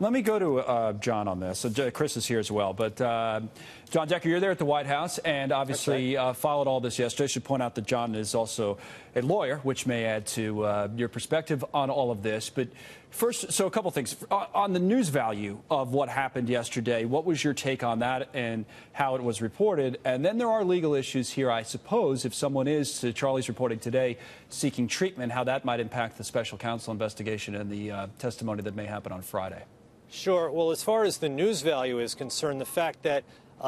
Let me go to John on this. So Chris is here as well. But John Decker, you're there at the White House and obviously followed all this yesterday. I should point out that John is also a lawyer, which may add to your perspective on all of this. But first, so a couple things. On the news value of what happened yesterday, what was your take on that and how it was reported? And then there are legal issues here, I suppose, if someone is, to Charlie's reporting today, seeking treatment, how that might impact the special counsel investigation and the testimony that may happen on Friday. Sure. Well, as far as the news value is concerned, the fact that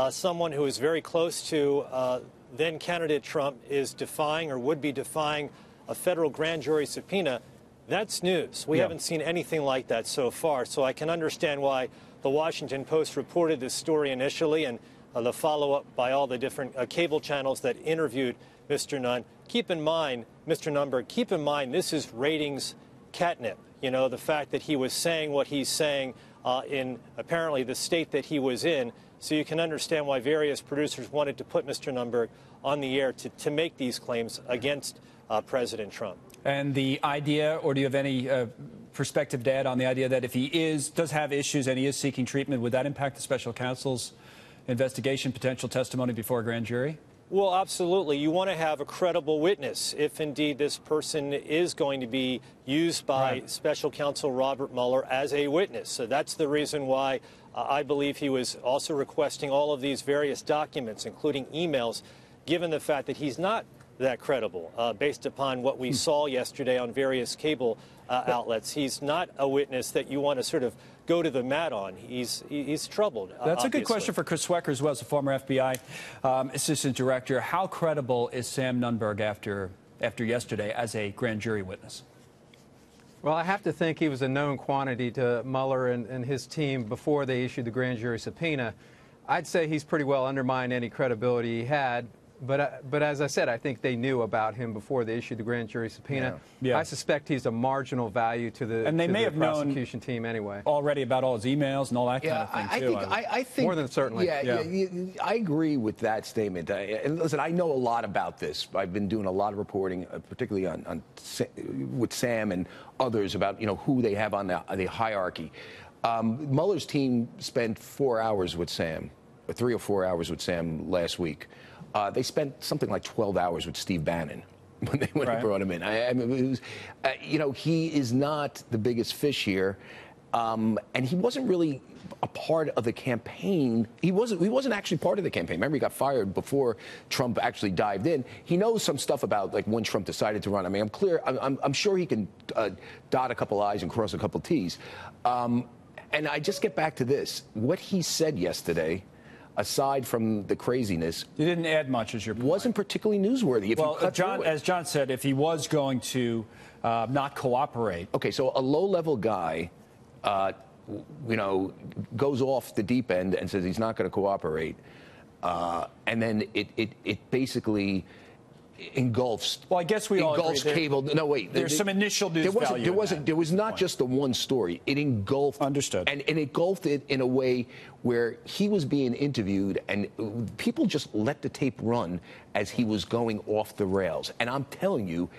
someone who is very close to then candidate Trump is defying or would be defying a federal grand jury subpoena, that's news. We haven't seen anything like that so far. So I can understand why the Washington Post reported this story initially and the follow-up by all the different cable channels that interviewed Mr. Nunn. Keep in mind, Mr. Nunberg, keep in mind this is ratings catnip. You know, the fact that he was saying what he's saying in apparently the state that he was in. So you can understand why various producers wanted to put Mr. Nunberg on the air to make these claims against President Trump. And the idea, or do you have any perspective, Dad, on the idea that if he does have issues and he is seeking treatment, would that impact the special counsel's investigation, potential testimony before a grand jury? Well, absolutely. You want to have a credible witness if indeed this person is going to be used by special counsel Robert Mueller as a witness. So that's the reason why I believe he was also requesting all of these various documents, including emails, given the fact that he's not that credible, based upon what we saw yesterday on various cable outlets. He's not a witness that you want to sort of go to the mat on. He's troubled. That's obviously. a good question for Chris Swecker as well, as a former FBI assistant director. How credible is Sam Nunberg after yesterday as a grand jury witness? Well, I have to think he was a known quantity to Mueller and his team before they issued the grand jury subpoena. I'd say he's pretty well undermined any credibility he had. But as I said, I think they knew about him before they issued the grand jury subpoena. Yeah. I suspect he's a marginal value to the, and they may have prosecution team anyway. Already about all his emails and all that kind of thing, too. I think more than certainly. I agree with that statement. And listen, I know a lot about this. I've been doing a lot of reporting, particularly with Sam and others, about who they have on the hierarchy. Mueller's team spent 4 hours with Sam, 3 or 4 hours with Sam last week. They spent something like 12 hours with Steve Bannon when they brought him in. I mean, it was, he is not the biggest fish here, and he wasn't really a part of the campaign. He wasn't actually part of the campaign. Remember, he got fired before Trump actually dived in. He knows some stuff about when Trump decided to run. I mean, I'm sure he can dot a couple I's and cross a couple T's. And I just get back to this: what he said yesterday, aside from the craziness, he didn't add much, as your point. Wasn't particularly newsworthy. As John said, if he was going to not cooperate. Okay, so a low-level guy, goes off the deep end and says he's not going to cooperate, and then it basically engulfs. Well, I guess we all agree cable. No, wait. There's some initial news value. There was not just the one story. It engulfed. Understood. And it engulfed it in a way where he was being interviewed, and people just let the tape run as he was going off the rails. And I'm telling you,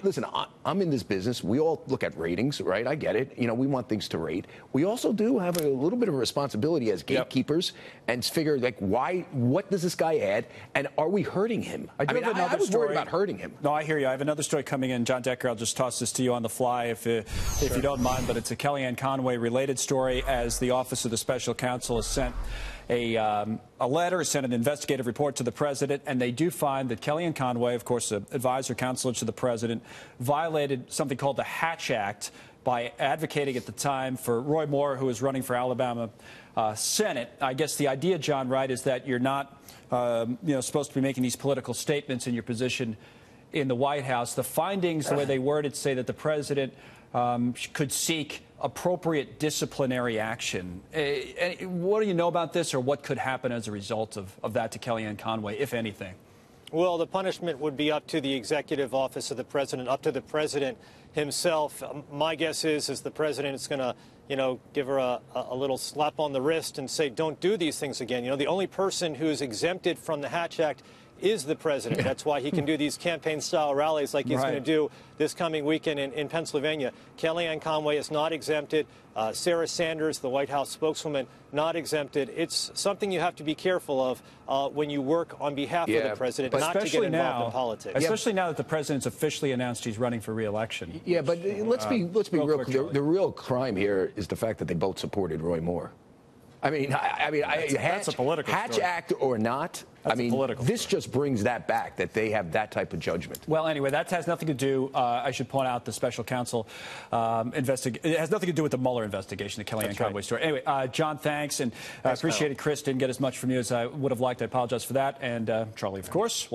listen, I'm in this business. We all look at ratings, right? I get it. We want things to rate. We also do have a little bit of a responsibility as gatekeepers and figure, what does this guy add? And are we hurting him? I was worried about hurting him. No, I hear you. I have another story coming in. John Decker, I'll just toss this to you on the fly if you don't mind. But it's a Kellyanne Conway related story, as the Office of the Special Counsel has sent a letter, sent an investigative report to the president, and they do find that Kellyanne Conway, of course, an advisor, counselor to the president, violated something called the Hatch Act by advocating at the time for Roy Moore, who was running for Alabama Senate. I guess the idea, John, right, is that you're not supposed to be making these political statements in your position in the White House. The findings, the way they worded, say that the president could seek appropriate disciplinary action. What do you know about this, or what could happen as a result of that to Kellyanne Conway, if anything? Well, the punishment would be up to the executive office of the president, up to the president himself. My guess is the president is going to, give her a little slap on the wrist and say, don't do these things again. The only person who is exempted from the Hatch Act is the president. That's why he can do these campaign-style rallies like he's going to do this coming weekend in Pennsylvania. Kellyanne Conway is not exempted. Sarah Sanders, the White House spokeswoman, not exempted. It's something you have to be careful of when you work on behalf of the president, not to get involved in politics. Especially now that the president's officially announced he's running for re-election. Yeah, but let's be real clear. The real crime here is the fact that they both supported Roy Moore. I mean, that's a political Hatch story. Act or not. That's this just brings that back, that they have that type of judgment. Well, anyway, that has nothing to do, I should point out, the special counsel it has nothing to do with the Mueller investigation, the Kellyanne Conway story. Anyway, John, thanks, and I appreciate it. Chris didn't get as much from you as I would have liked. I apologize for that. And Charlie, of course, will